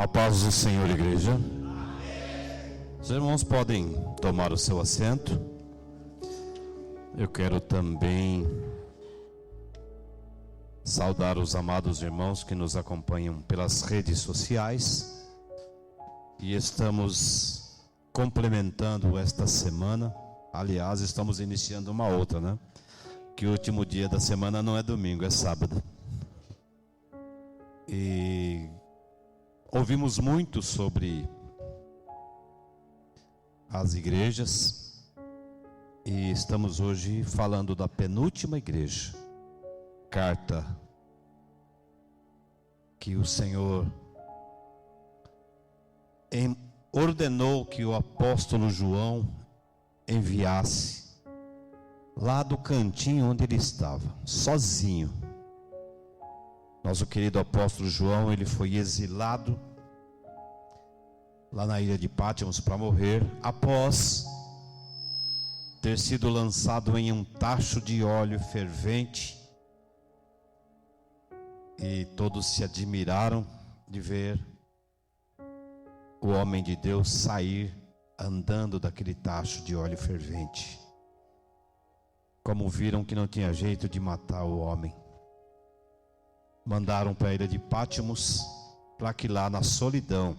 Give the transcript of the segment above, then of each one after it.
A paz do Senhor, igreja. Amém. Os irmãos podem tomar o seu assento. Eu quero também saudar os amados irmãos que nos acompanham pelas redes sociais. E estamos complementando esta semana. Aliás, estamos iniciando uma outra, né? Que o último dia da semana não é domingo, é sábado. E ouvimos muito sobre as igrejas e estamos hoje falando da penúltima igreja, carta que o Senhor ordenou que o apóstolo João enviasse lá do cantinho onde ele estava, sozinho. Nosso querido apóstolo João, ele foi exilado lá na ilha de Pátimos para morrer, após ter sido lançado em um tacho de óleo fervente. E todos se admiraram de ver o homem de Deus sair andando daquele tacho de óleo fervente. Como viram que não tinha jeito de matar o homem, mandaram para a ilha de Pátimos para que lá na solidão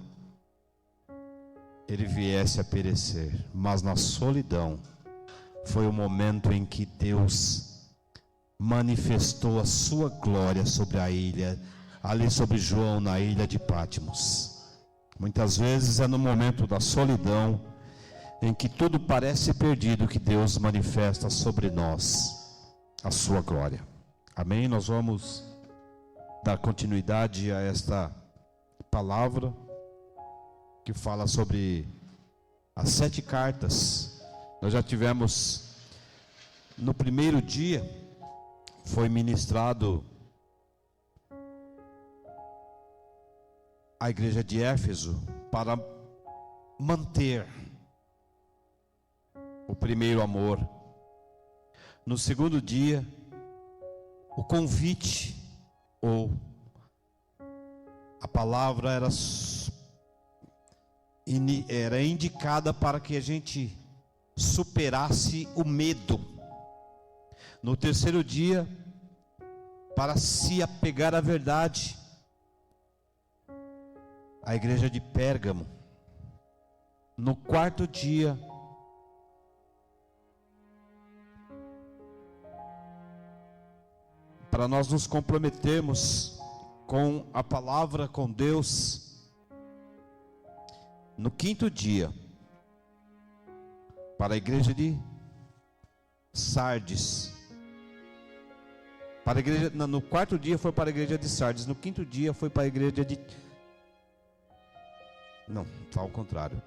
ele viesse a perecer. Mas na solidão foi o momento em que Deus manifestou a sua glória sobre a ilha, ali sobre João na ilha de Pátimos. Muitas vezes é no momento da solidão, em que tudo parece perdido, que Deus manifesta sobre nós a sua glória. Amém? Nós vamos dar continuidade a esta palavra que fala sobre as 7 cartas. Nós já tivemos, no primeiro dia, foi ministrado a igreja de Éfeso para manter o primeiro amor. No segundo dia, o convite, ou a palavra era indicada para que a gente superasse o medo. No terceiro dia, para se apegar à verdade, a igreja de Pérgamo. No quarto dia, para nós nos comprometermos com a palavra, com Deus. No quinto dia, para a igreja de Sardes. No quarto dia foi para a igreja de Sardes. No quinto dia foi para a igreja de... Não, está ao contrário.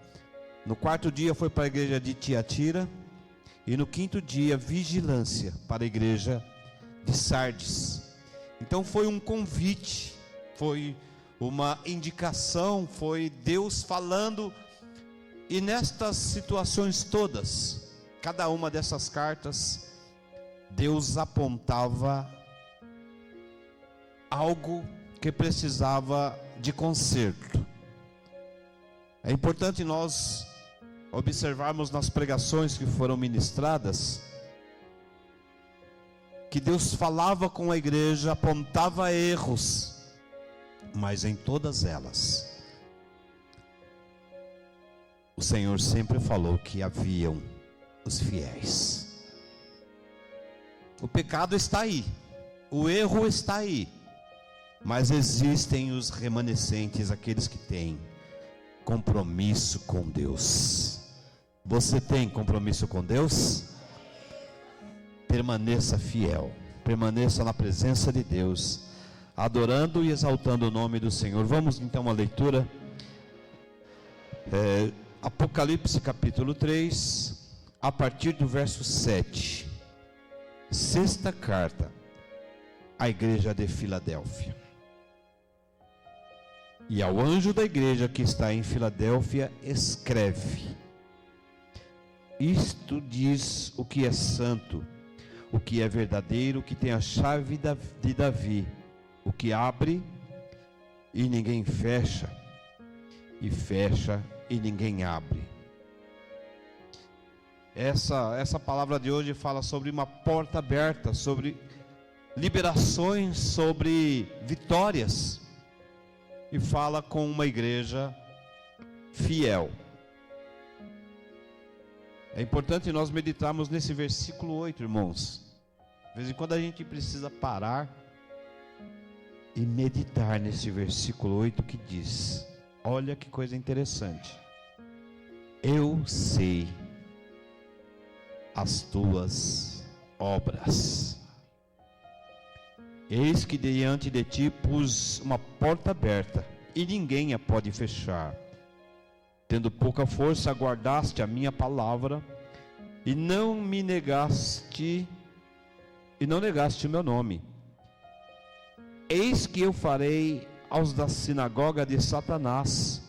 No quarto dia foi para a igreja de Tiatira. E no quinto dia, vigilância para a igreja de Sardes. Então foi um convite, foi uma indicação, foi Deus falando. E nestas situações todas, cada uma dessas cartas, Deus apontava algo que precisava de conserto. É importante nós observarmos nas pregações que foram ministradas, que Deus falava com a igreja, apontava erros, mas em todas elas, o Senhor sempre falou que haviam os fiéis. O pecado está aí, o erro está aí, mas existem os remanescentes, aqueles que têm compromisso com Deus. Você tem compromisso com Deus? Permaneça fiel, permaneça na presença de Deus, adorando e exaltando o nome do Senhor. Vamos então à leitura. Apocalipse capítulo 3, a partir do verso 7. Sexta carta à igreja de Filadélfia. E ao anjo da igreja que está em Filadélfia escreve: isto diz o que é santo, o que é verdadeiro, o que tem a chave de Davi, o que abre e ninguém fecha, e fecha e ninguém abre. Essa palavra de hoje fala sobre uma porta aberta, sobre liberações, sobre vitórias, e fala com uma igreja fiel. É importante nós meditarmos nesse versículo 8, irmãos. De vez em quando a gente precisa parar e meditar nesse versículo 8 que diz: olha que coisa interessante. Eu sei as tuas obras. Eis que diante de ti pus uma porta aberta, e ninguém a pode fechar. Tendo pouca força, guardaste a minha palavra, e não negaste o meu nome. Eis que eu farei aos da sinagoga de Satanás,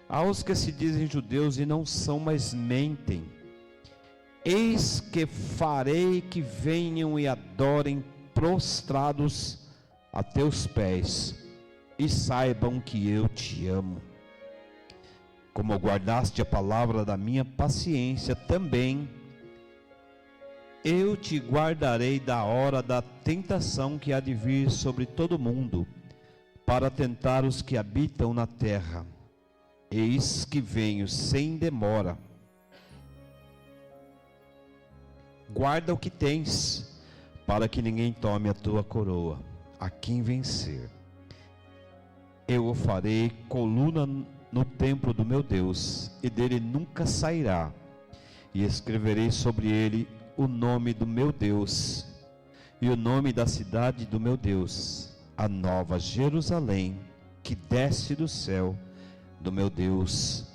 aos que se dizem judeus e não são, mas mentem. Eis que farei que venham e adorem prostrados a teus pés, e saibam que eu te amo. Como guardaste a palavra da minha paciência, também eu te guardarei da hora da tentação que há de vir sobre todo mundo, para tentar os que habitam na terra. Eis que venho sem demora. Guarda o que tens, para que ninguém tome a tua coroa. A quem vencer, eu o farei coluna no templo do meu Deus, e dele nunca sairá. E escreverei sobre ele o nome do meu Deus, e o nome da cidade do meu Deus, a nova Jerusalém, que desce do céu do meu Deus,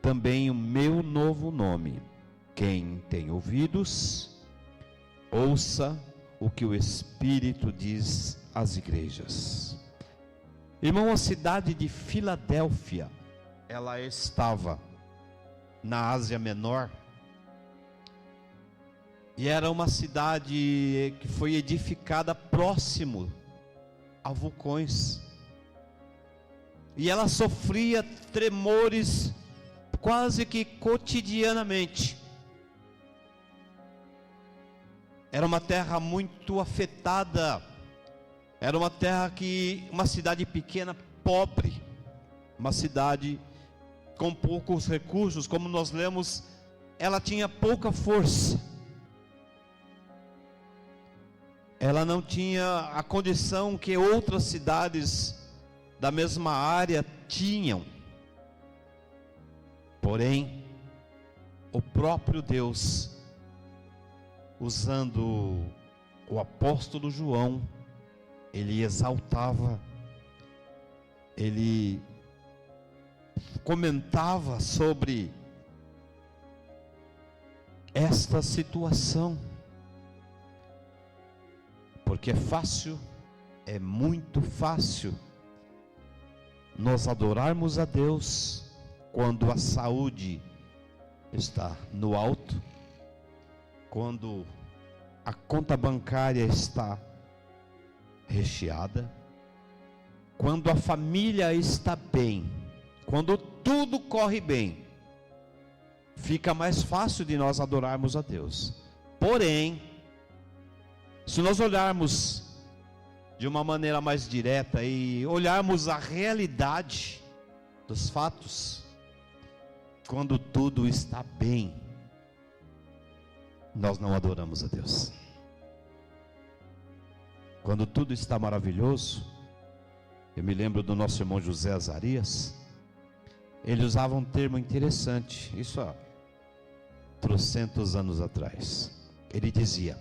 também o meu novo nome. Quem tem ouvidos, ouça o que o Espírito diz às igrejas. Irmão, a cidade de Filadélfia, ela estava na Ásia Menor, e era uma cidade que foi edificada próximo a vulcões, e ela sofria tremores quase que cotidianamente. Era uma terra muito afetada, era uma terra uma cidade pequena, pobre, uma cidade com poucos recursos, como nós lemos, ela tinha pouca força, ela não tinha a condição que outras cidades da mesma área tinham. Porém, o próprio Deus, usando o apóstolo João, ele exaltava, ele comentava sobre esta situação, porque é muito fácil nós adorarmos a Deus quando a saúde está no alto, quando a conta bancária está recheada, quando a família está bem, quando tudo corre bem, fica mais fácil de nós adorarmos a Deus. Porém, se nós olharmos de uma maneira mais direta e olharmos a realidade dos fatos, quando tudo está bem, nós não adoramos a Deus. Quando tudo está maravilhoso, eu me lembro do nosso irmão José Azarias, ele usava um termo interessante, isso há 300 anos atrás. Ele dizia: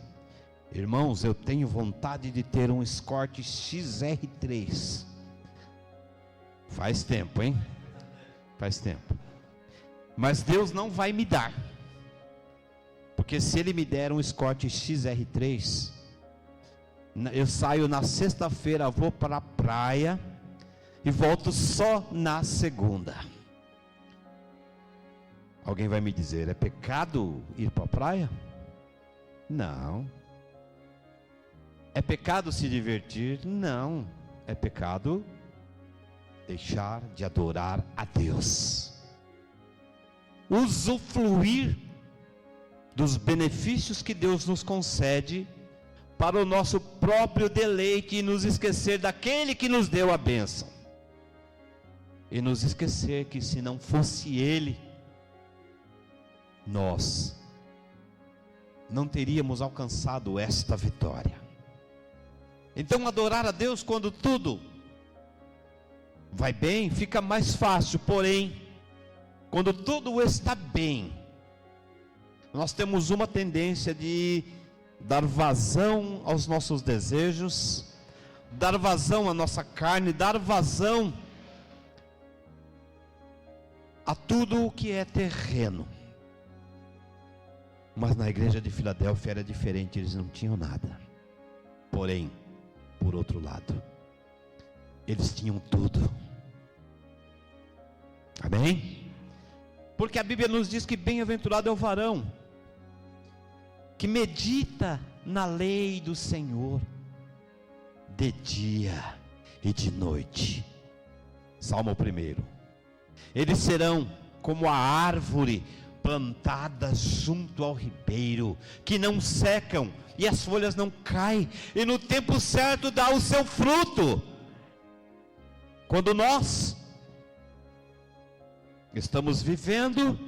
irmãos, eu tenho vontade de ter um Escort XR3. Faz tempo, hein? Faz tempo. Mas Deus não vai me dar, porque se Ele me der um Escort XR3, eu saio na sexta-feira, vou para a praia e volto só na segunda. Alguém vai me dizer: é pecado ir para a praia? Não. É pecado se divertir? Não. É pecado deixar de adorar a Deus, usufruir dos benefícios que Deus nos concede para o nosso próprio deleite e nos esquecer daquele que nos deu a bênção, e nos esquecer que se não fosse Ele, nós não teríamos alcançado esta vitória. Então adorar a Deus quando tudo vai bem, fica mais fácil, porém, quando tudo está bem, nós temos uma tendência de dar vazão aos nossos desejos, dar vazão à nossa carne, dar vazão a tudo o que é terreno. Mas na igreja de Filadélfia era diferente, eles não tinham nada. Porém, por outro lado, eles tinham tudo. Amém? Porque a Bíblia nos diz que bem-aventurado é o varão que medita na lei do Senhor de dia e de noite. Salmo 1. Eles serão como a árvore plantada junto ao ribeiro, que não secam e as folhas não caem, e no tempo certo dá o seu fruto. Quando nós estamos vivendo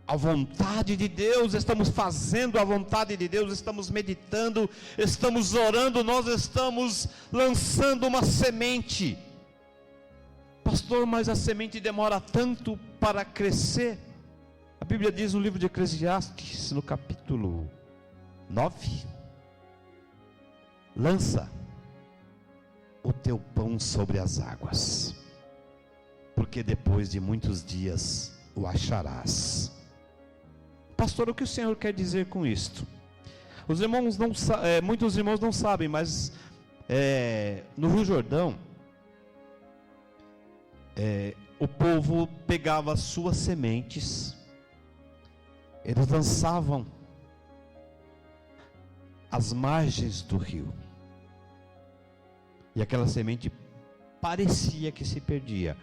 a vontade de Deus, estamos fazendo a vontade de Deus, estamos meditando, estamos orando, nós estamos lançando uma semente. Pastor, mas a semente demora tanto para crescer. A Bíblia diz no livro de Eclesiastes, no capítulo 9: lança o teu pão sobre as águas, porque depois de muitos dias o acharás. Pastor, o que o Senhor quer dizer com isto? Os irmãos não, muitos irmãos não sabem, mas no Rio Jordão, o povo pegava as suas sementes, eles lançavam às margens do rio, e aquela semente parecia que se perdia.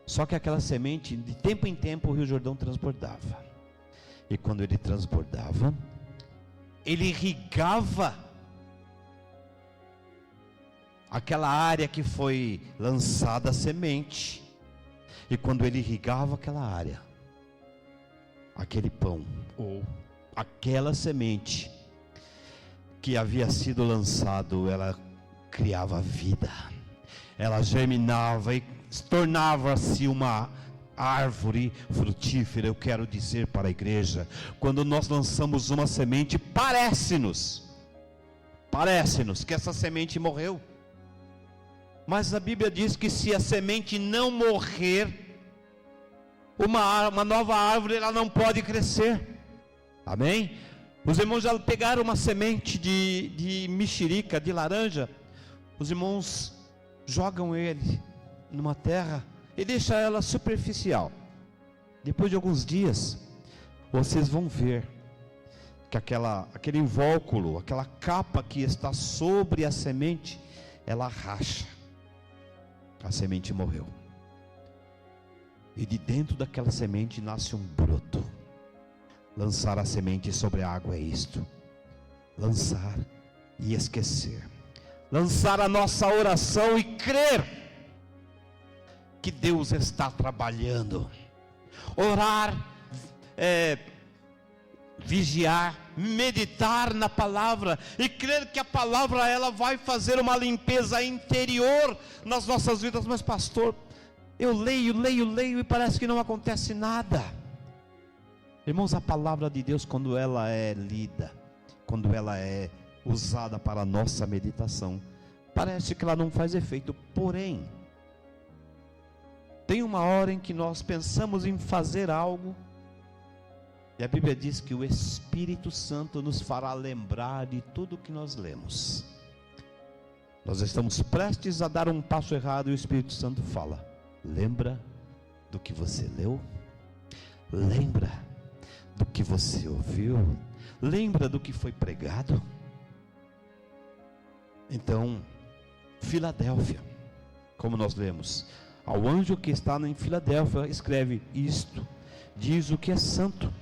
Só que aquela semente, de tempo em tempo, o Rio Jordão transbordava. E quando ele transbordava, ele irrigava aquela área que foi lançada a semente. E quando ele irrigava aquela área, aquele pão ou aquela semente que havia sido lançado, ela criava vida, ela germinava e tornava-se uma árvore frutífera. Eu quero dizer para a igreja, quando nós lançamos uma semente, parece-nos que essa semente morreu, mas a Bíblia diz que se a semente não morrer, uma nova árvore ela não pode crescer. Amém? Os irmãos já pegaram uma semente de mexerica, de laranja, os irmãos jogam ele numa terra e deixa ela superficial. Depois de alguns dias, vocês vão ver que aquele invólucro, aquela capa que está sobre a semente, ela racha. A semente morreu. E de dentro daquela semente nasce um broto. Lançar a semente sobre a água é isto: lançar e esquecer. Lançar a nossa oração e crer que Deus está trabalhando. Orar, vigiar, meditar na palavra e crer que a palavra ela vai fazer uma limpeza interior nas nossas vidas. Mas pastor, eu leio e parece que não acontece nada. Irmãos, a palavra de Deus, quando ela é lida, quando ela é usada para a nossa meditação, parece que ela não faz efeito. Porém, tem uma hora em que nós pensamos em fazer algo, e a Bíblia diz que o Espírito Santo nos fará lembrar de tudo que nós lemos. Nós estamos prestes a dar um passo errado e o Espírito Santo fala: lembra do que você leu? Lembra do que você ouviu? Lembra do que foi pregado? Então, Filadélfia, como nós lemos, ao anjo que está em Filadélfia, escreve: isto diz o que é santo,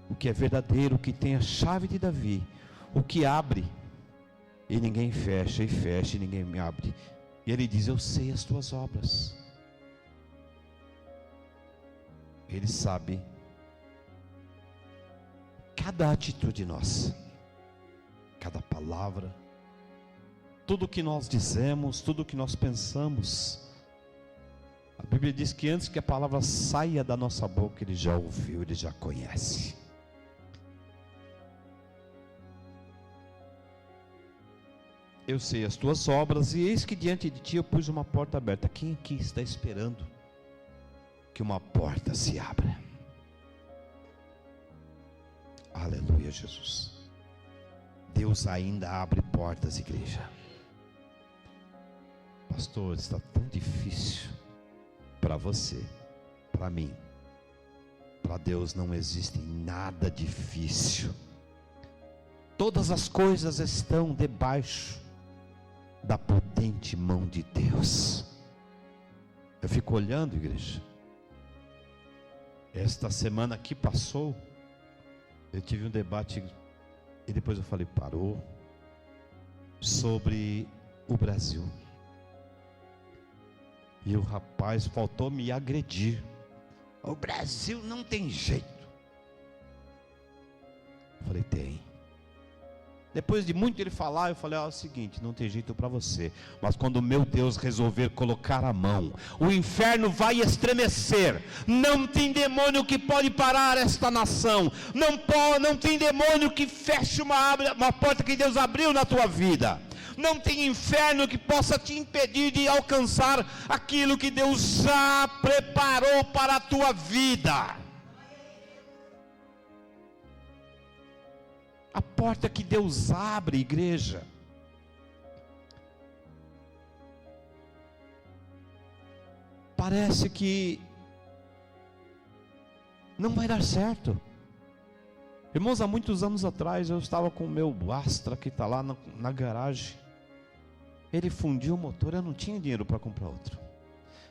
o que é verdadeiro, o que tem a chave de Davi, o que abre e ninguém fecha, e fecha e ninguém me abre. E ele diz: eu sei as tuas obras. Ele sabe cada atitude nossa, cada palavra, tudo que nós dizemos, tudo que nós pensamos. A Bíblia diz que antes que a palavra saia da nossa boca, Ele já ouviu, Ele já conhece. Eu sei as tuas obras, e eis que diante de ti eu pus uma porta aberta. Quem aqui está esperando que uma porta se abra? Aleluia, Jesus. Deus ainda abre portas, igreja. Pastor, está tão difícil para você, para mim. Para Deus não existe nada difícil. Todas as coisas estão debaixo da potente mão de Deus. Eu fico olhando, igreja. Esta semana que passou, eu tive um debate, e depois eu falei: parou, sobre o Brasil. E o rapaz faltou me agredir. O Brasil não tem jeito. Eu falei: tem. Depois de muito ele falar, eu falei: é o seguinte, não tem jeito para você, mas quando o meu Deus resolver colocar a mão, o inferno vai estremecer. Não tem demônio que pode parar esta nação. Não tem demônio que feche uma porta que Deus abriu na tua vida. Não tem inferno que possa te impedir de alcançar aquilo que Deus já preparou para a tua vida. A porta que Deus abre, igreja, parece que não vai dar certo. Irmãos, há muitos anos atrás eu estava com o meu Astra que está lá na garagem. Ele fundiu o motor, eu não tinha dinheiro para comprar outro.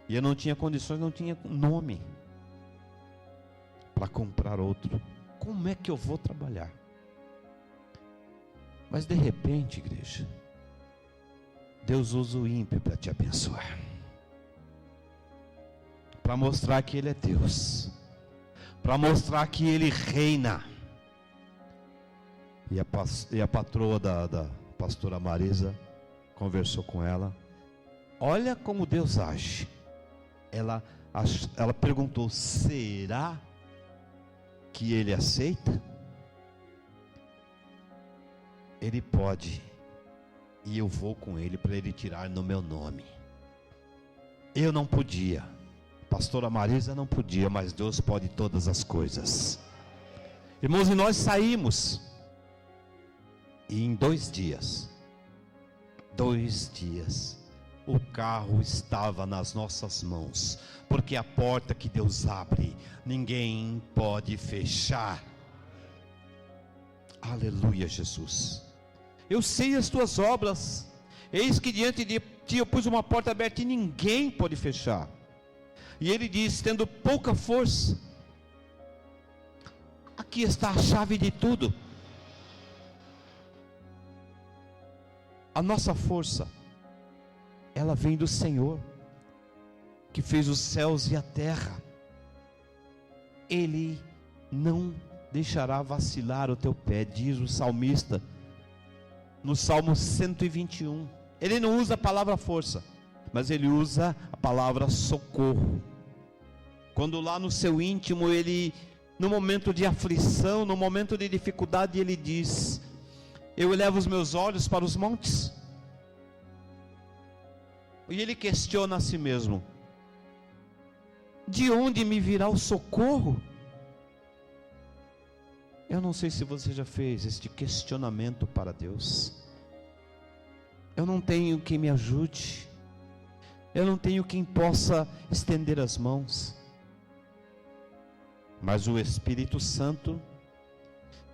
E eu não tinha condições, não tinha nome para comprar outro. Como é que eu vou trabalhar? Mas de repente, igreja, Deus usa o ímpio para te abençoar, para mostrar que Ele é Deus, para mostrar que Ele reina. E a patroa da pastora Marisa conversou com ela. Olha como Deus age. Ela perguntou: será que Ele aceita? Ele pode, e eu vou com Ele para Ele tirar no meu nome. Eu não podia, pastora Marisa não podia, mas Deus pode todas as coisas. Irmãos, e nós saímos, e em 2 dias, o carro estava nas nossas mãos, porque a porta que Deus abre, ninguém pode fechar. Aleluia, Jesus. Eu sei as tuas obras, eis que diante de ti eu pus uma porta aberta e ninguém pode fechar. E ele diz: tendo pouca força, aqui está a chave de tudo. A nossa força, ela vem do Senhor, que fez os céus e a terra. Ele não deixará vacilar o teu pé, diz o salmista no Salmo 121. Ele não usa a palavra força, mas ele usa a palavra socorro. Quando lá no seu íntimo, ele, no momento de aflição, no momento de dificuldade, ele diz: eu elevo os meus olhos para os montes. E ele questiona a si mesmo: de onde me virá o socorro? Eu não sei se você já fez este questionamento para Deus. Eu não tenho quem me ajude, eu não tenho quem possa estender as mãos, mas o Espírito Santo,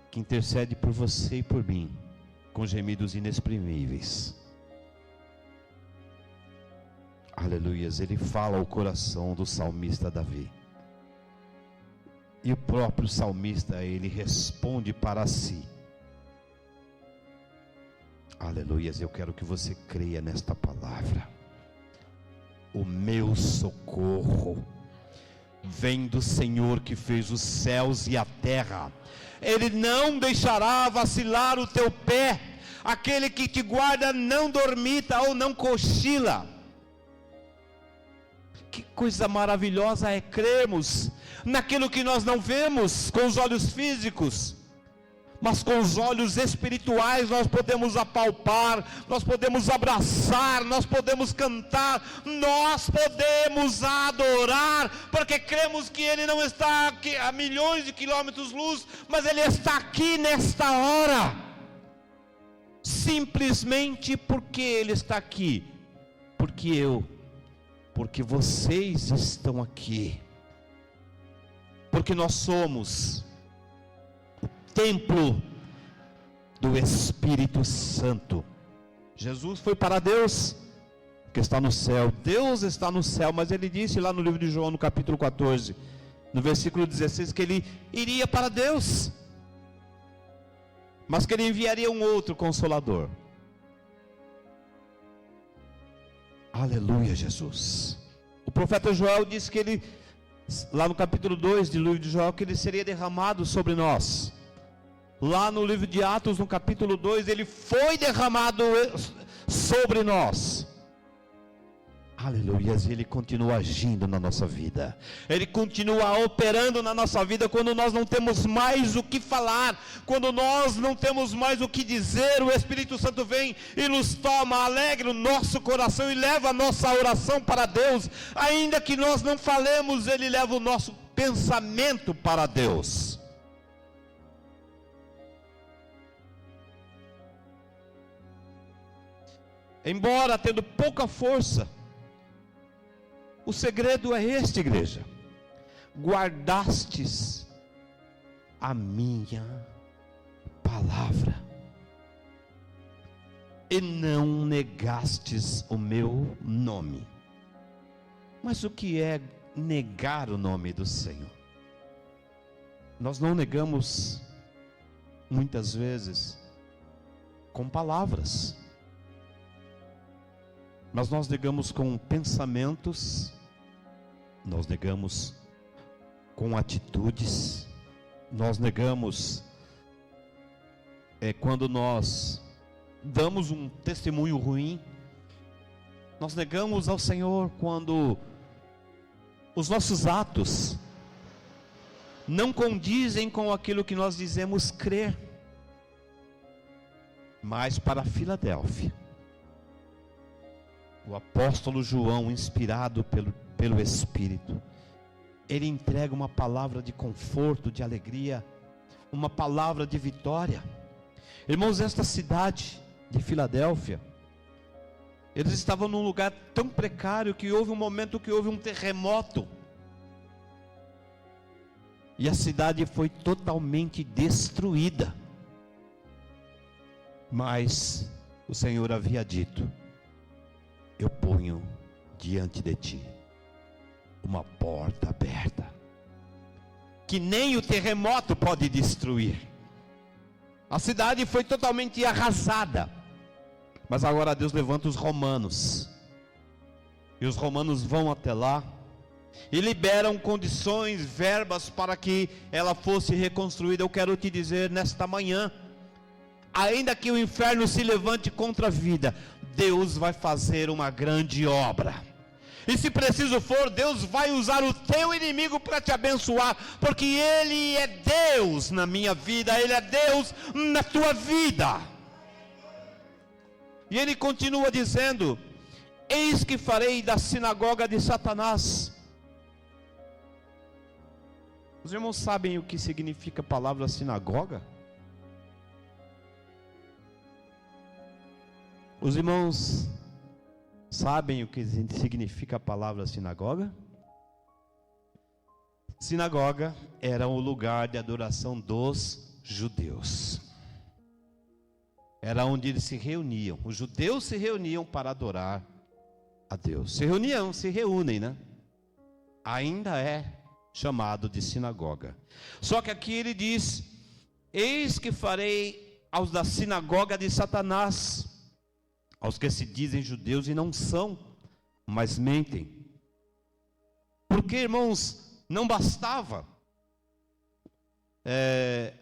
que intercede por você e por mim, com gemidos inexprimíveis, Aleluias, ele fala ao coração do salmista Davi. E o próprio salmista, ele responde para si. Aleluias, eu quero que você creia nesta palavra. O meu socorro vem do Senhor que fez os céus e a terra. Ele não deixará vacilar o teu pé. Aquele que te guarda não dormita ou não cochila. Que coisa maravilhosa é crermos naquilo que nós não vemos com os olhos físicos, mas com os olhos espirituais nós podemos apalpar, nós podemos abraçar, nós podemos cantar, nós podemos adorar, porque cremos que Ele não está aqui a milhões de quilômetros luz, mas Ele está aqui nesta hora, simplesmente porque Ele está aqui, porque vocês estão aqui, porque nós somos o templo do Espírito Santo. Jesus foi para Deus, que está no céu. Deus está no céu, mas Ele disse lá no livro de João, no capítulo 14, no versículo 16, que Ele iria para Deus, mas que Ele enviaria um outro Consolador. Aleluia, Jesus. O profeta Joel disse que ele, lá no capítulo 2 do livro de Joel, que ele seria derramado sobre nós. Lá no livro de Atos, no capítulo 2, ele foi derramado sobre nós. Aleluia, e Ele continua agindo na nossa vida. Ele continua operando na nossa vida quando nós não temos mais o que falar, quando nós não temos mais o que dizer. O Espírito Santo vem e nos toma, alegra o nosso coração e leva a nossa oração para Deus. Ainda que nós não falemos, Ele leva o nosso pensamento para Deus. Embora tendo pouca força, o segredo é este, igreja: guardastes a minha palavra e não negastes o meu nome. Mas o que é negar o nome do Senhor? Nós não negamos muitas vezes com palavras, mas nós negamos com pensamentos, nós negamos com atitudes, nós negamos quando nós damos um testemunho ruim, nós negamos ao Senhor quando os nossos atos não condizem com aquilo que nós dizemos crer. Mas para Filadélfia, o apóstolo João, inspirado pelo Espírito, ele entrega uma palavra de conforto, de alegria, uma palavra de vitória. Irmãos, esta cidade de Filadélfia, eles estavam num lugar tão precário que houve um momento que houve um terremoto, e a cidade foi totalmente destruída. Mas o Senhor havia dito: eu ponho diante de ti uma porta aberta, que nem o terremoto pode destruir. A cidade foi totalmente arrasada, mas agora Deus levanta os romanos, e os romanos vão até lá, e liberam condições, verbas para que ela fosse reconstruída. Eu quero te dizer nesta manhã, ainda que o inferno se levante contra a vida, Deus vai fazer uma grande obra. E se preciso for, Deus vai usar o teu inimigo para te abençoar, porque Ele é Deus na minha vida, Ele é Deus na tua vida. E Ele continua dizendo: eis que farei da sinagoga de Satanás. Os irmãos sabem o que significa a palavra sinagoga? Os irmãos sabem o que significa a palavra sinagoga? Sinagoga era o lugar de adoração dos judeus. Era onde eles se reuniam. Os judeus se reuniam para adorar a Deus. Se reúnem, né? Ainda é chamado de sinagoga. Só que aqui ele diz: eis que farei aos da sinagoga de Satanás, aos que se dizem judeus e não são, mas mentem. Porque, irmãos, não bastava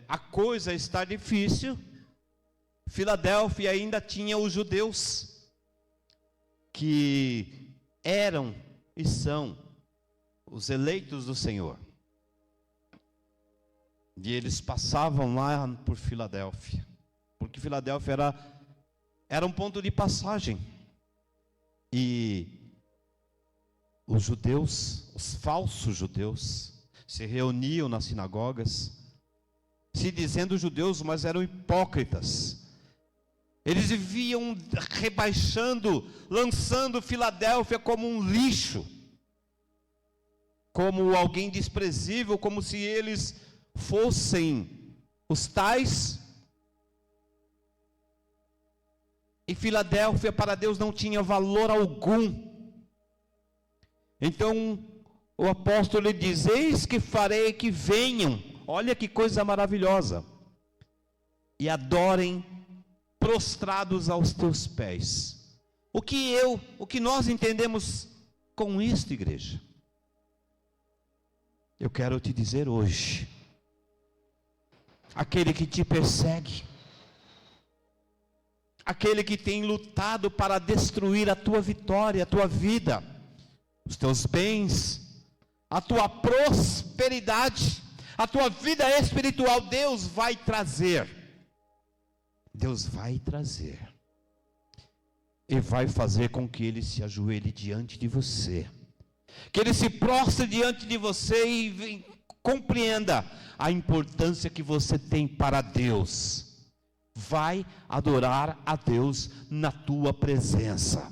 a coisa estar difícil, Filadélfia ainda tinha os judeus, que eram e são os eleitos do Senhor. E eles passavam lá por Filadélfia, porque Filadélfia era um ponto de passagem. E os judeus, os falsos judeus, se reuniam nas sinagogas, se dizendo judeus, mas eram hipócritas. Eles viviam rebaixando, lançando Filadélfia como um lixo, como alguém desprezível, como se eles fossem os tais. E Filadélfia para Deus não tinha valor algum. Então o apóstolo lhe diz: eis que farei que venham, olha que coisa maravilhosa, e adorem prostrados aos teus pés. O que nós entendemos com isto, igreja? Eu quero te dizer hoje: aquele que te persegue, aquele que tem lutado para destruir a tua vitória, a tua vida, os teus bens, a tua prosperidade, a tua vida espiritual, Deus vai trazer. Deus vai trazer. E vai fazer com que ele se ajoelhe diante de você, que ele se prostre diante de você e compreenda a importância que você tem para Deus. Vai adorar a Deus na tua presença.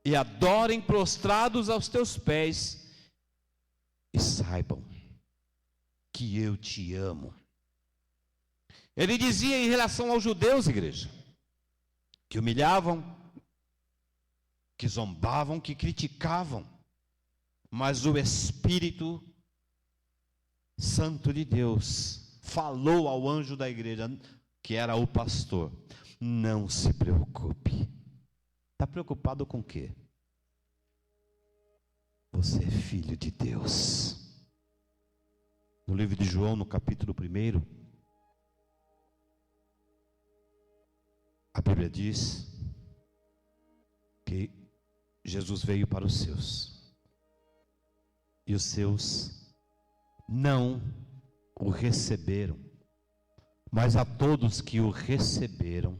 E adorem prostrados aos teus pés, e saibam que eu te amo. Ele dizia em relação aos judeus, igreja, que humilhavam, que zombavam, que criticavam, mas o Espírito Santo de Deus falou ao anjo da igreja, que era o pastor: não se preocupe. Está preocupado com o quê? Você é filho de Deus. No livro de João, no capítulo 1, a Bíblia diz que Jesus veio para os seus, e os seus não o receberam, mas a todos que o receberam,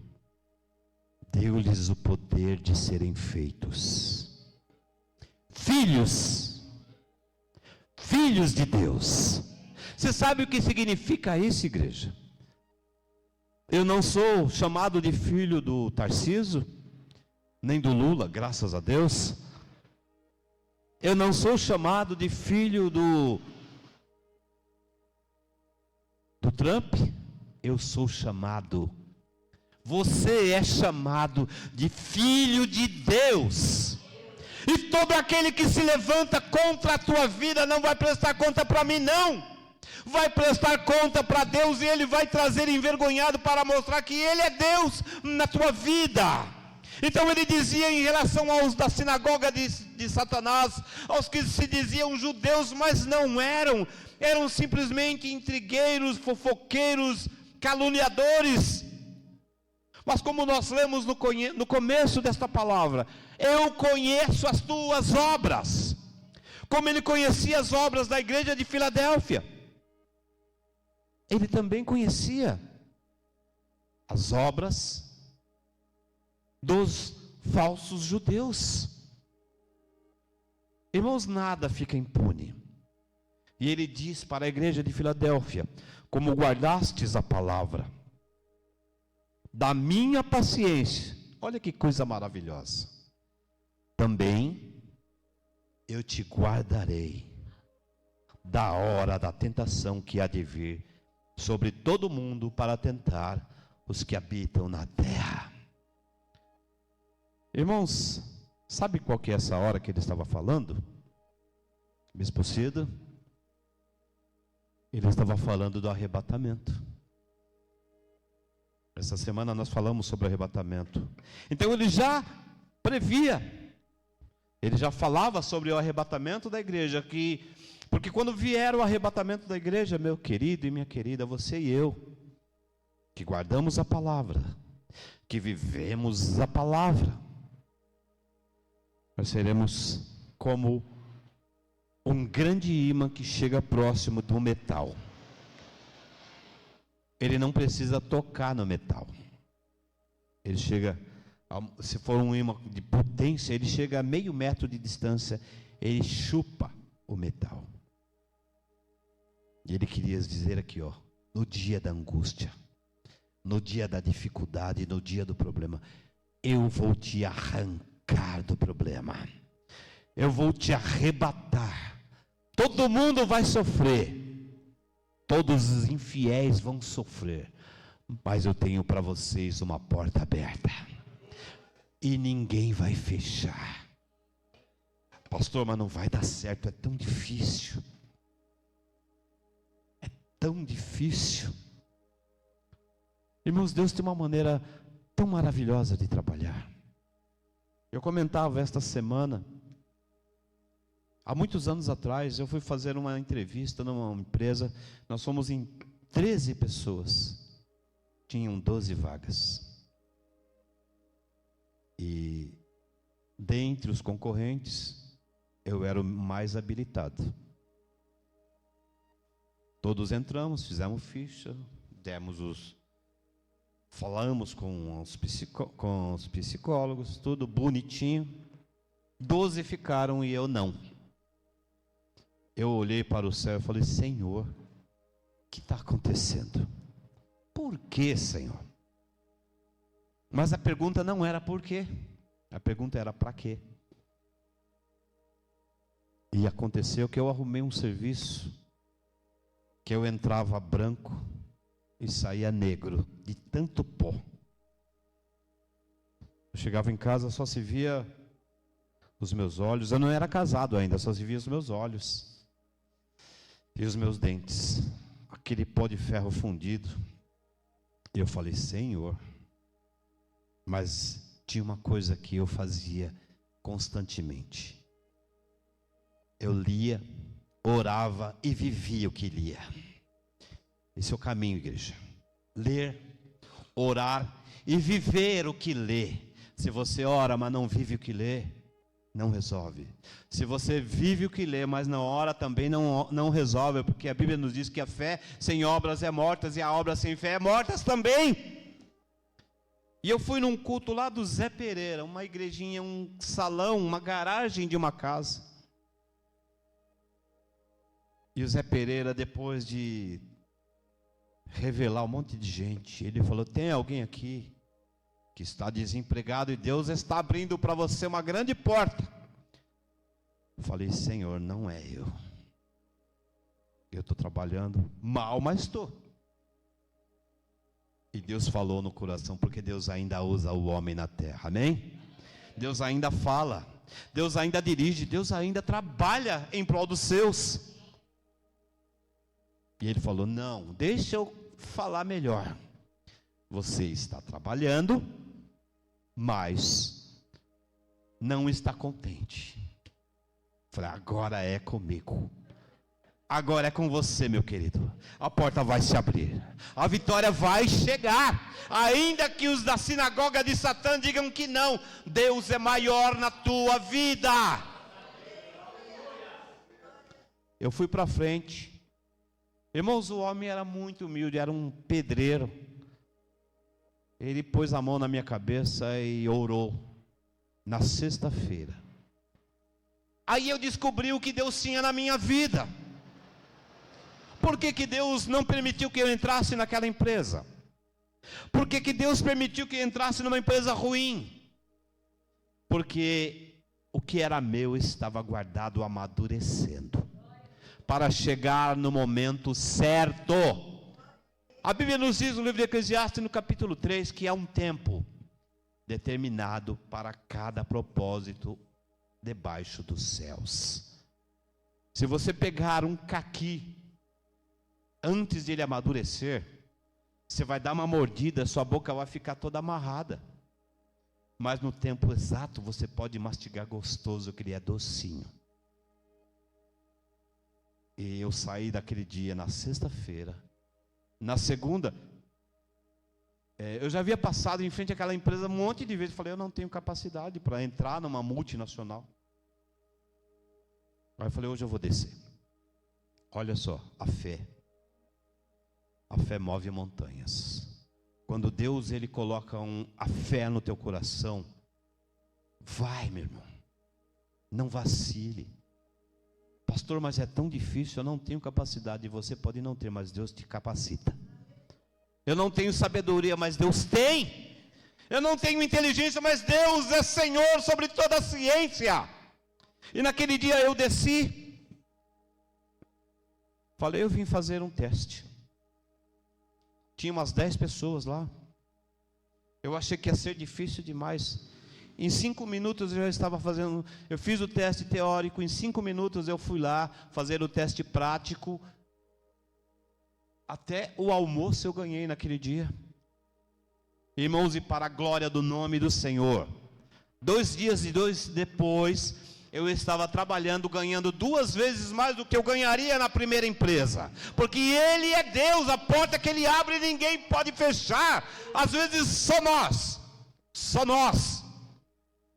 deu-lhes o poder de serem feitos filhos de Deus. Você sabe o que significa isso, igreja? Eu não sou chamado de filho do Tarcísio, nem do Lula, graças a Deus. Eu não sou chamado de filho do Trump. Eu sou chamado, você é chamado de filho de Deus. E todo aquele que se levanta contra a tua vida não vai prestar conta para mim, não. Vai prestar conta para Deus, e Ele vai trazer envergonhado para mostrar que Ele é Deus na tua vida. Então ele dizia em relação aos da sinagoga de Satanás, aos que se diziam judeus, mas não eram simplesmente intrigueiros, fofoqueiros, caluniadores. Mas como nós lemos no começo desta palavra, eu conheço as tuas obras, como ele conhecia as obras da igreja de Filadélfia, ele também conhecia as obras dos falsos judeus. Irmãos, nada fica impune. E ele diz para a igreja de Filadélfia: como guardastes a palavra da minha paciência, olha que coisa maravilhosa, também eu te guardarei da hora da tentação que há de vir sobre todo mundo para tentar os que habitam na terra. Irmãos, sabe qual que é essa hora que ele estava falando? Bispo Cida, ele estava falando do arrebatamento. Essa semana nós falamos sobre arrebatamento. Então ele já previa, ele já falava sobre o arrebatamento da igreja, porque quando vier o arrebatamento da igreja, meu querido e minha querida, você e eu, que guardamos a palavra, que vivemos a palavra, nós seremos como um grande ímã que chega próximo do metal. Ele não precisa tocar no metal. Ele chega, se for um ímã de potência, ele chega a meio metro de distância, ele chupa o metal. E ele queria dizer aqui, no dia da angústia, no dia da dificuldade, no dia do problema, eu vou te arrancar do problema, eu vou te arrebatar. Todo mundo vai sofrer, todos os infiéis vão sofrer, mas eu tenho para vocês uma porta aberta, e ninguém vai fechar. Pastor, mas não vai dar certo, é tão difícil, é tão difícil. Irmãos, Deus tem uma maneira tão maravilhosa de trabalhar. Eu comentava esta semana, há muitos anos atrás, eu fui fazer uma entrevista numa empresa, nós fomos em 13 pessoas, tinham 12 vagas. E dentre os concorrentes, eu era o mais habilitado. Todos entramos, fizemos ficha, falamos com os psicólogos, tudo bonitinho. 12 ficaram e eu não. Eu olhei para o céu e falei: Senhor, o que está acontecendo? Por que, Senhor? Mas a pergunta não era por quê, a pergunta era para quê. E aconteceu que eu arrumei um serviço, que eu entrava branco e saía negro, de tanto pó. Eu chegava em casa, só se via os meus olhos. Eu não era casado ainda, só se via os meus olhos e os meus dentes, aquele pó de ferro fundido. E eu falei: Senhor. Mas tinha uma coisa que eu fazia constantemente. Eu lia, orava e vivia o que lia. Esse é o caminho, igreja. Ler, orar e viver o que lê. Se você ora, mas não vive o que lê, não resolve. Se você vive o que lê, mas não ora, também não resolve, porque a Bíblia nos diz que a fé sem obras é morta, e a obra sem fé é morta também. E eu fui num culto lá do Zé Pereira, uma igrejinha, um salão, uma garagem de uma casa. E o Zé Pereira, depois de revelar um monte de gente, ele falou: tem alguém aqui que está desempregado e Deus está abrindo para você uma grande porta. Eu falei: Senhor, não é eu. Eu estou trabalhando mal, mas estou. E Deus falou no coração, porque Deus ainda usa o homem na terra, amém? Deus ainda fala, Deus ainda dirige, Deus ainda trabalha em prol dos seus. E ele falou: não, deixa eu falar melhor. Você está trabalhando, mas não está contente. Falei: agora é comigo. Agora é com você, meu querido. A porta vai se abrir, a vitória vai chegar. Ainda que os da sinagoga de Satã digam que não, Deus é maior na tua vida. Eu fui para frente. Irmãos, o homem era muito humilde, era um pedreiro. Ele pôs a mão na minha cabeça e orou na sexta-feira. Aí eu descobri o que Deus tinha na minha vida. Por que Deus não permitiu que eu entrasse naquela empresa? Por que Deus permitiu que eu entrasse numa empresa ruim? Porque o que era meu estava guardado, amadurecendo, para chegar no momento certo. A Bíblia nos diz no livro de Eclesiastes, no capítulo 3, que há um tempo determinado para cada propósito debaixo dos céus. Se você pegar um caqui antes de ele amadurecer, você vai dar uma mordida, sua boca vai ficar toda amarrada. Mas no tempo exato você pode mastigar gostoso, que ele é docinho. E eu saí daquele dia na sexta-feira. Na segunda, eu já havia passado em frente àquela empresa um monte de vezes. Falei, eu não tenho capacidade para entrar numa multinacional. Aí eu falei, hoje eu vou descer. Olha só, a fé move montanhas. Quando Deus ele coloca a fé no teu coração, vai, meu irmão, não vacile. Pastor, mas é tão difícil, eu não tenho capacidade. Você pode não ter, mas Deus te capacita. Eu não tenho sabedoria, mas Deus tem. Eu não tenho inteligência, mas Deus é Senhor sobre toda a ciência. E naquele dia eu desci. Falei, eu vim fazer um teste. Tinha umas 10 pessoas lá. Eu achei que ia ser difícil demais. Em 5 minutos eu já estava fazendo. Eu fiz o teste teórico. Em 5 minutos eu fui lá fazer o teste prático. Até o almoço eu ganhei naquele dia. Irmãos, e para a glória do nome do Senhor, 2 dias e 2 depois, eu estava trabalhando, ganhando 2 vezes mais do que eu ganharia na primeira empresa. Porque Ele é Deus, a porta que Ele abre ninguém pode fechar. Às vezes só nós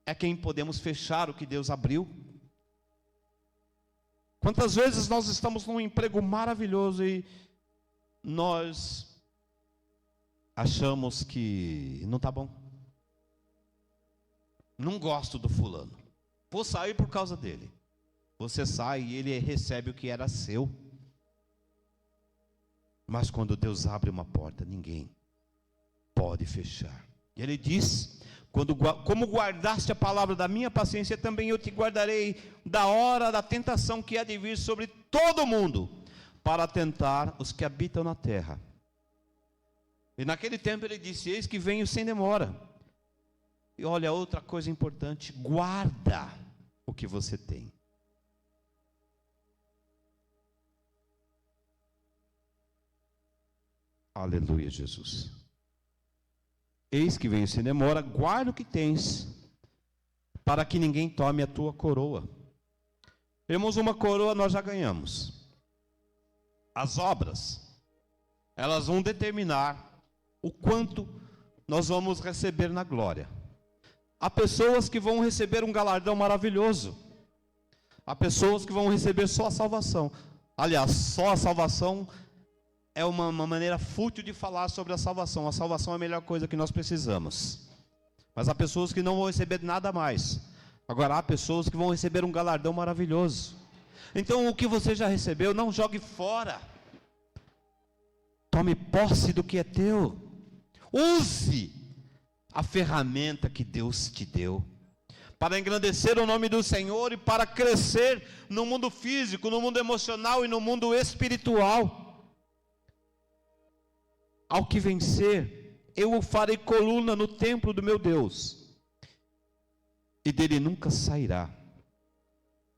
é quem podemos fechar o que Deus abriu. Quantas vezes nós estamos num emprego maravilhoso e nós achamos que não está bom. Não gosto do fulano. Vou sair por causa dele. Você sai e ele recebe o que era seu. Mas quando Deus abre uma porta, ninguém pode fechar. E Ele diz, como guardaste a palavra da minha paciência, também eu te guardarei da hora da tentação que há de vir sobre todo mundo, para tentar os que habitam na terra. E naquele tempo Ele disse, eis que venho sem demora. E olha, outra coisa importante, guarda o que você tem. Aleluia, Jesus. Eis que venho sem demora, guarda o que tens, para que ninguém tome a tua coroa. Irmãos, uma coroa nós já ganhamos. As obras, elas vão determinar o quanto nós vamos receber na glória. Há pessoas que vão receber um galardão maravilhoso. Há pessoas que vão receber só a salvação. Aliás, só a salvação é uma maneira fútil de falar sobre a salvação. A salvação é a melhor coisa que nós precisamos. Mas há pessoas que não vão receber nada mais. Agora há pessoas que vão receber um galardão maravilhoso. Então o que você já recebeu, não jogue fora. Tome posse do que é teu. Use a ferramenta que Deus te deu para engrandecer o nome do Senhor e para crescer no mundo físico, no mundo emocional e no mundo espiritual. Ao que vencer, eu o farei coluna no templo do meu Deus, e dele nunca sairá.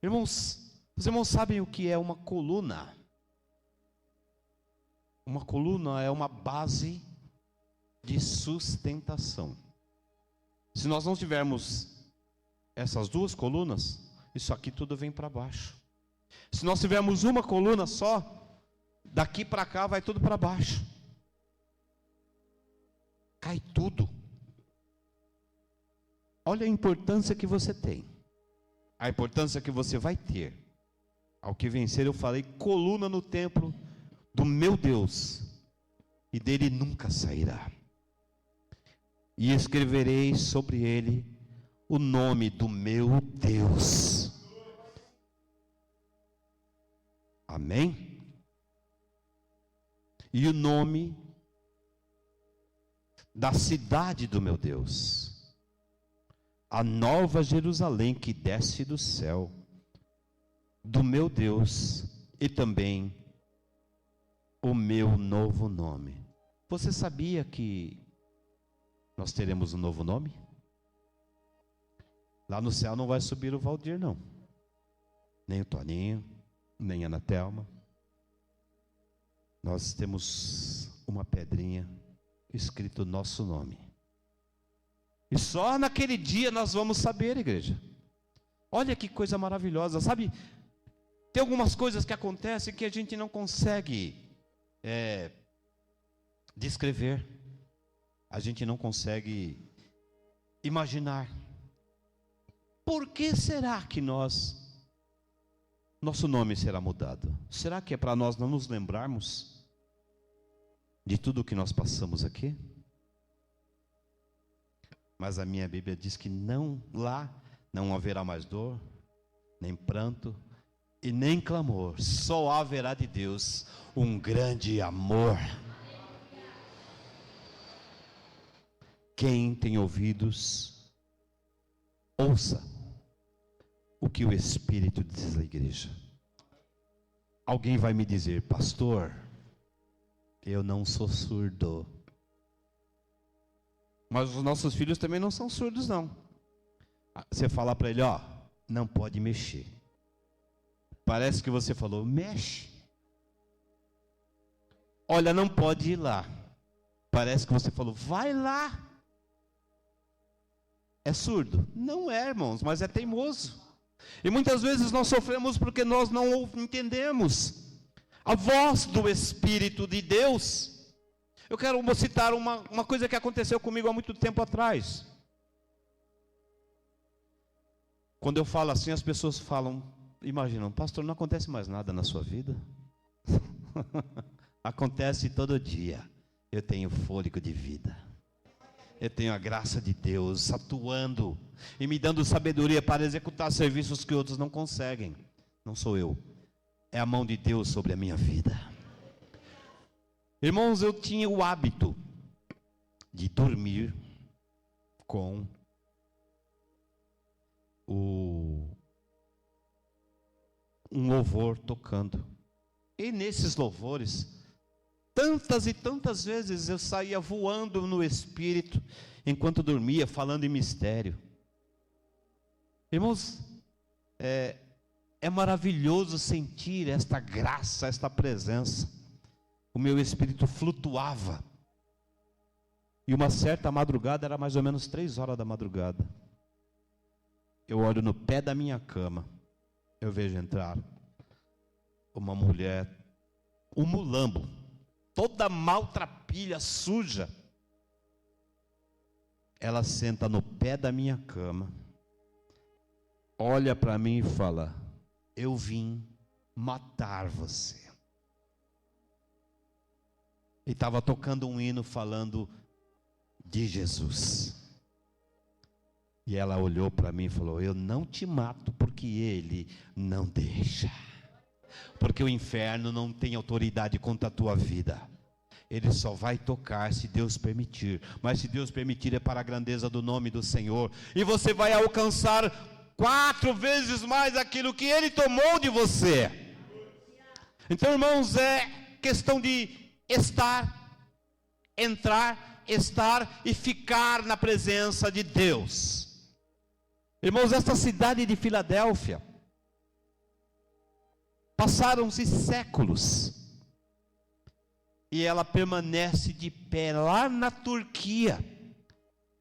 Irmãos, os irmãos sabem o que é uma coluna? Uma coluna é uma base de sustentação. Se nós não tivermos essas 2 colunas, isso aqui tudo vem para baixo. Se nós tivermos uma coluna só, daqui para cá vai tudo para baixo. Cai tudo. Olha a importância que você tem. A importância que você vai ter. Ao que vencer, eu falei, coluna no templo do meu Deus, e dele nunca sairá. E escreverei sobre ele o nome do meu Deus. Amém? E o nome da cidade do meu Deus, a nova Jerusalém que desce do céu, do meu Deus, e também o meu novo nome. Você sabia que nós teremos um novo nome? Lá no céu não vai subir o Valdir, não. Nem o Toninho, nem a Ana Thelma. Nós temos uma pedrinha escrito o nosso nome. E só naquele dia nós vamos saber, igreja. Olha que coisa maravilhosa, sabe? Tem algumas coisas que acontecem que a gente não consegue descrever. A gente não consegue imaginar. Por que será que nosso nome será mudado? Será que é para nós não nos lembrarmos de tudo o que nós passamos aqui? Mas a minha Bíblia diz que lá não haverá mais dor, nem pranto e nem clamor. Só haverá de Deus um grande amor. Quem tem ouvidos, ouça o que o Espírito diz à igreja. Alguém vai me dizer: pastor, eu não sou surdo. Mas os nossos filhos também não são surdos, não. Você fala para ele: ó, não pode mexer. Parece que você falou: mexe. Olha, não pode ir lá. Parece que você falou: vai lá. É surdo? Não é, irmãos, mas é teimoso. E muitas vezes nós sofremos porque nós não entendemos a voz do Espírito de Deus. Eu quero citar uma coisa que aconteceu comigo há muito tempo atrás. Quando eu falo assim, as pessoas falam, imaginam: pastor, não acontece mais nada na sua vida? Acontece todo dia. Eu tenho fôlego de vida. Eu tenho a graça de Deus atuando e me dando sabedoria para executar serviços que outros não conseguem. Não sou eu, é a mão de Deus sobre a minha vida. Irmãos, eu tinha o hábito de dormir com um louvor tocando. E nesses louvores, tantas e tantas vezes eu saía voando no Espírito, enquanto dormia, falando em mistério. Irmãos, é maravilhoso sentir esta graça, esta presença. O meu espírito flutuava. E uma certa madrugada, era mais ou menos 3 horas da madrugada, eu olho no pé da minha cama, eu vejo entrar uma mulher, um mulambo, toda maltrapilha, suja. Ela senta no pé da minha cama, olha para mim e fala: eu vim matar você. E estava tocando um hino falando de Jesus. E ela olhou para mim e falou: eu não te mato, porque Ele não deixa. Porque o inferno não tem autoridade contra a tua vida. Ele só vai tocar se Deus permitir. Mas se Deus permitir, é para a grandeza do nome do Senhor. E você vai alcançar 4 vezes mais aquilo que Ele tomou de você. Então, irmãos, é questão de entrar e ficar na presença de Deus. Irmãos, esta cidade de Filadélfia, passaram-se séculos, e ela permanece de pé lá na Turquia.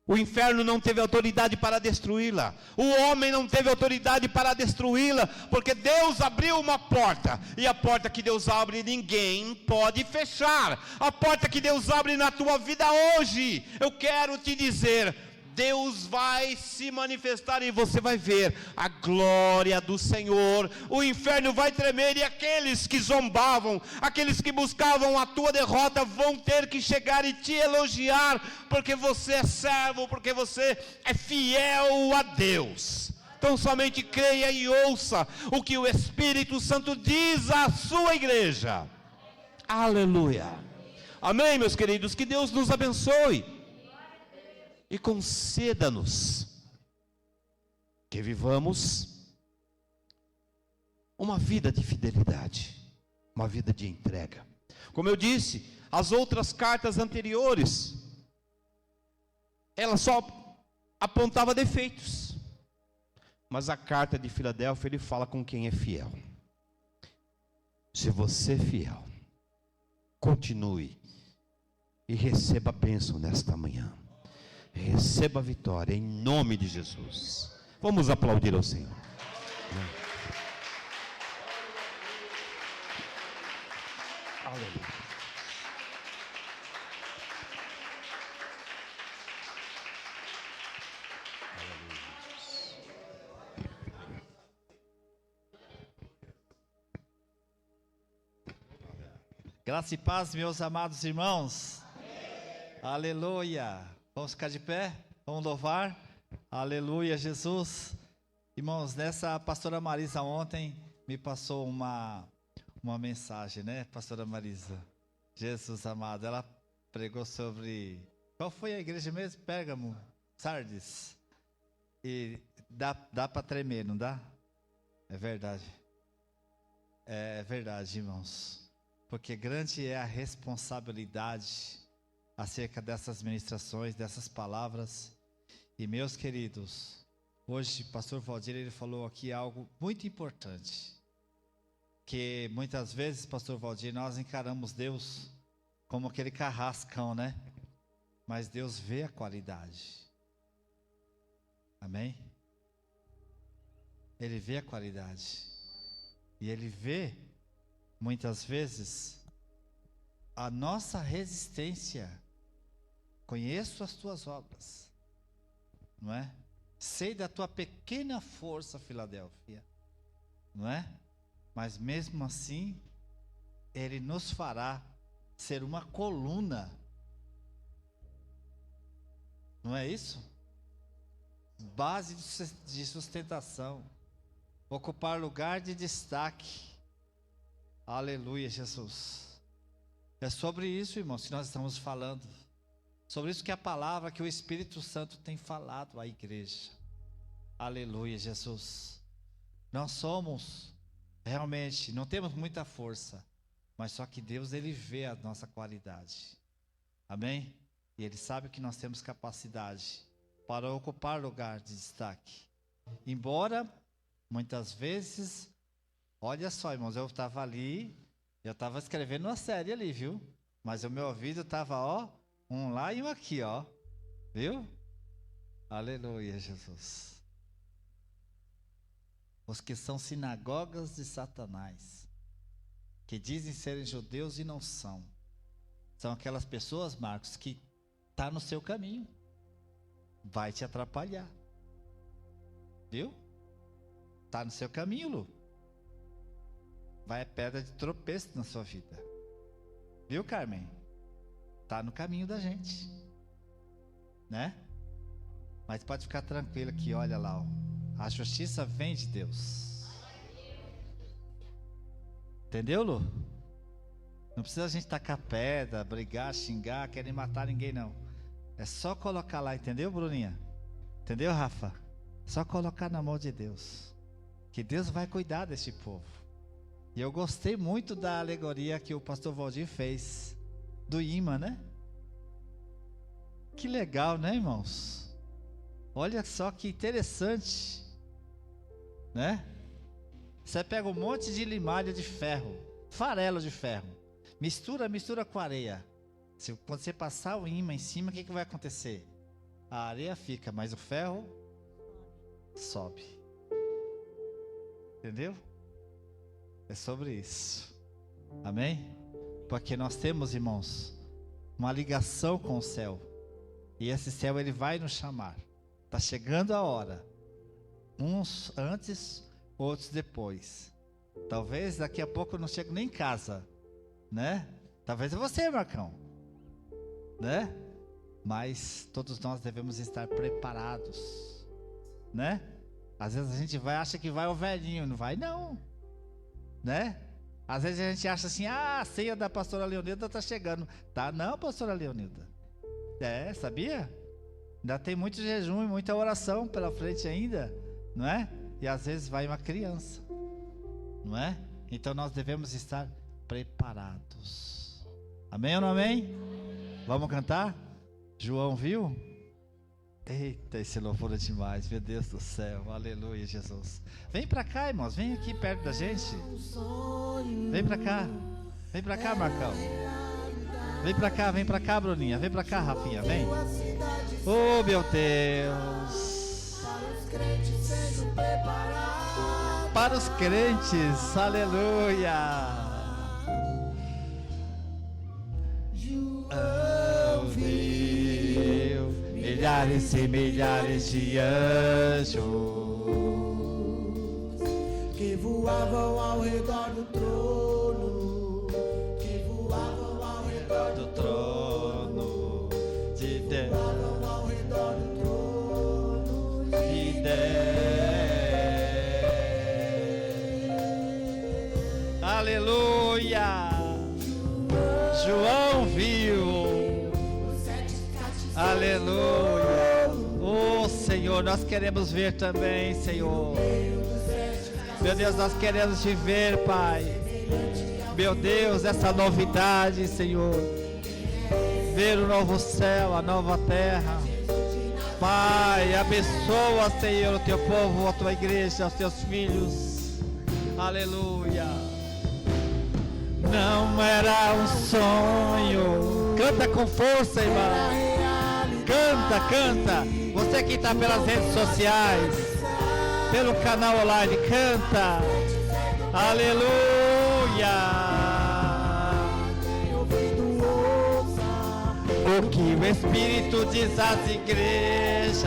O inferno não teve autoridade para destruí-la. O homem não teve autoridade para destruí-la, porque Deus abriu uma porta, e a porta que Deus abre, ninguém pode fechar. A porta que Deus abre na tua vida hoje, eu quero te dizer, Deus vai se manifestar e você vai ver a glória do Senhor. O inferno vai tremer, e aqueles que zombavam, aqueles que buscavam a tua derrota, vão ter que chegar e te elogiar, porque você é servo, porque você é fiel a Deus. Então somente creia e ouça o que o Espírito Santo diz à sua igreja. Aleluia. Amém, meus queridos. Que Deus nos abençoe e conceda-nos que vivamos uma vida de fidelidade, uma vida de entrega. Como eu disse, as outras cartas anteriores, ela só apontava defeitos. Mas a carta de Filadélfia, ele fala com quem é fiel. Se você é fiel, continue e receba a bênção nesta manhã. Receba a vitória em nome de Jesus. Vamos aplaudir ao Senhor. Aleluia. Graça e paz, meus amados irmãos. Aleluia. Vamos ficar de pé? Vamos louvar? Aleluia, Jesus. Irmãos, nessa pastora Marisa ontem me passou uma mensagem, né, pastora Marisa? Jesus amado, ela pregou sobre... Qual foi a igreja mesmo? Pérgamo, Sardes. E dá para tremer, não dá? É verdade. É verdade, irmãos. Porque grande é a responsabilidade acerca dessas ministrações, dessas palavras. E meus queridos, hoje pastor Valdir, ele falou aqui algo muito importante. Que muitas vezes, pastor Valdir, nós encaramos Deus como aquele carrascão, né? Mas Deus vê a qualidade. Amém? Ele vê a qualidade. E Ele vê, muitas vezes, a nossa resistência. Conheço as tuas obras, não é? Sei da tua pequena força, Filadélfia, não é? Mas mesmo assim, Ele nos fará ser uma coluna, não é isso? Base de sustentação, ocupar lugar de destaque. Aleluia, Jesus. É sobre isso, irmãos, que nós estamos falando. Sobre isso que é a palavra que o Espírito Santo tem falado à igreja. Aleluia, Jesus. Nós somos, realmente, não temos muita força, mas só que Deus, Ele vê a nossa qualidade. Amém? E Ele sabe que nós temos capacidade para ocupar lugar de destaque. Embora, muitas vezes, olha só, irmãos, eu estava ali, eu estava escrevendo uma série ali, viu? Mas o meu ouvido estava, ó, um lá e um aqui, ó. Viu? Aleluia, Jesus. Os que são sinagogas de Satanás, que dizem serem judeus e não são. São aquelas pessoas, Marcos, que tá no seu caminho. Vai te atrapalhar. Viu? Tá no seu caminho, Lu. Vai pedra de tropeço na sua vida. Viu, Carmen? Tá no caminho da gente, né? Mas pode ficar tranquilo que olha lá, ó, a justiça vem de Deus. Entendeu, Lu? Não precisa a gente tacar pedra, brigar, xingar, querer matar ninguém, não. É só colocar lá, entendeu, Bruninha? Entendeu, Rafa? Só colocar na mão de Deus, que Deus vai cuidar desse povo. E eu gostei muito da alegoria que o pastor Valdir fez do imã, né? Que legal, né, irmãos? Olha só que interessante, né? Você pega um monte de limalha de ferro, farelo de ferro, mistura com areia. Quando você passar o imã em cima, o que vai acontecer? A areia fica, mas o ferro sobe. Entendeu? É sobre isso. Amém? Porque nós temos, irmãos, uma ligação com o céu. E esse céu, ele vai nos chamar. Está chegando a hora. Uns antes, outros depois. Talvez daqui a pouco eu não chego nem em casa, né? Talvez é você, Marcão, né? Mas todos nós devemos estar preparados, né? Às vezes a gente acha que vai o velhinho, não vai não, né? Às vezes a gente acha assim, a ceia da pastora Leonilda está chegando. Tá não, pastora Leonilda. É, sabia? Ainda tem muito jejum e muita oração pela frente ainda, não é? E às vezes vai uma criança, não é? Então nós devemos estar preparados. Amém ou não amém? Vamos cantar? João viu? Eita, esse louvor é demais, meu Deus do céu, aleluia, Jesus. Vem pra cá, irmãos, vem aqui perto da gente. Vem pra cá, Marcão. Vem pra cá, Bruninha. Vem pra cá, Rafinha, vem. Oh, meu Deus. Para os crentes, aleluia. Ouviu milhares e milhares de anjos que voavam ao redor do trono, que voavam ao redor do trono de Deus, voavam ao redor do trono de Deus. Aleluia. João viu. Aleluia. Oh, Senhor, nós queremos ver também, Senhor. Meu Deus, nós queremos te ver, Pai. Meu Deus, essa novidade, Senhor. Ver o novo céu, a nova terra. Pai, abençoa, Senhor, o teu povo, a tua igreja, os teus filhos. Aleluia. Não era um sonho. Canta com força, irmão. Canta. Você que está pelas redes sociais, pelo canal online, canta. Aleluia. O que o Espírito diz às igrejas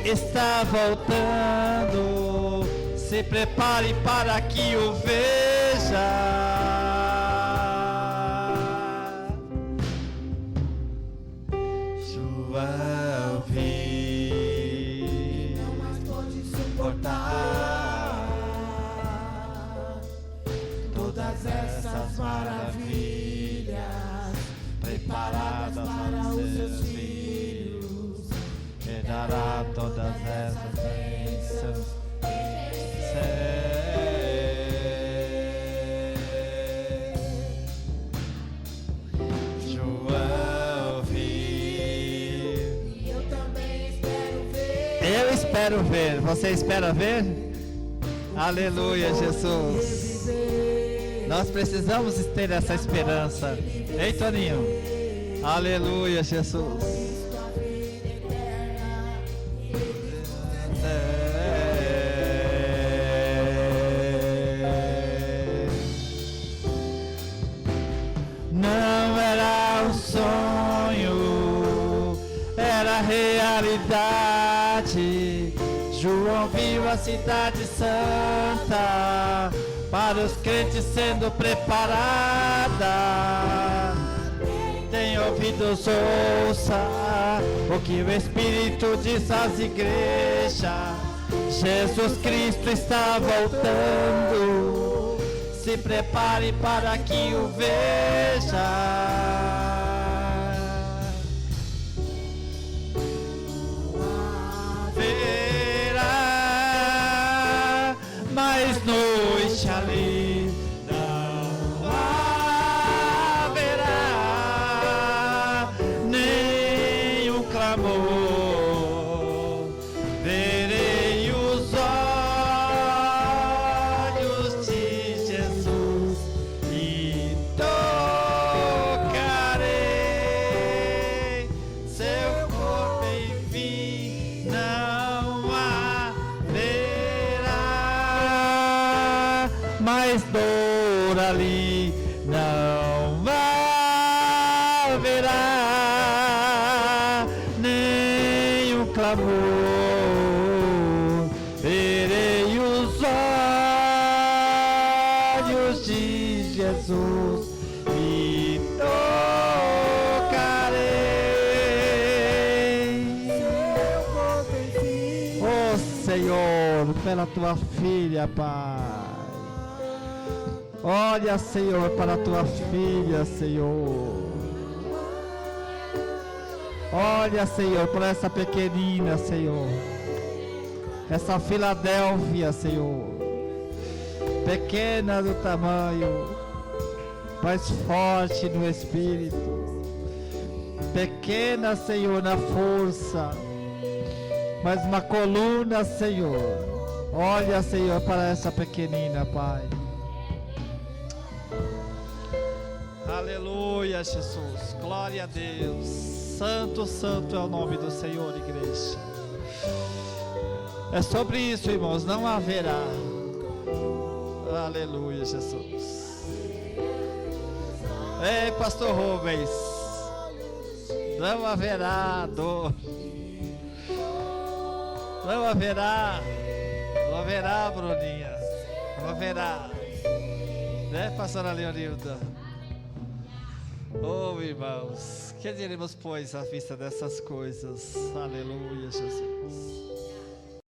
está voltando. Se prepare para que o veja. João viu, não mais pode suportar todas essas maravilhas preparadas para os seus filhos. Que dará todas essas bênçãos. João viu. Eu também espero ver. Eu espero ver. Você espera ver? Aleluia, Jesus. Nós precisamos ter essa esperança. Ei, Toninho. Aleluia, Jesus. Não era um sonho, era realidade. João viu a cidade santa para os crentes sendo preparada. Tem ouvidos, ouça o que o Espírito diz às igrejas. Jesus Cristo está voltando. Se prepare para que o veja. Verá mais noite ali. Não haverá nenhum clamor. Verei os olhos de Jesus e tocarei seu corpo em mim. Não haverá mais dor ali. Não haverá nenhum clamor. Verei os olhos de Jesus e tocarei. Oh Senhor, pela tua filha, Pai. Olha, Senhor, para a tua filha, Senhor. Olha, Senhor, por essa pequenina, Senhor. Essa Filadélfia, Senhor. Pequena no tamanho, mas forte no espírito. pequena, Senhor, na força, mas uma coluna, Senhor. Olha, Senhor, para essa pequenina, Pai. Aleluia, Jesus. Glória a Deus. Santo, santo é o nome do Senhor, igreja. É sobre isso, irmãos, não haverá. Aleluia, Jesus. Ei, pastor Rubens, não haverá dor. Não haverá, Bruninha. Não haverá. Né, pastora Leonilda? Oh, irmãos, que diremos, pois, à vista dessas coisas? Aleluia, Jesus.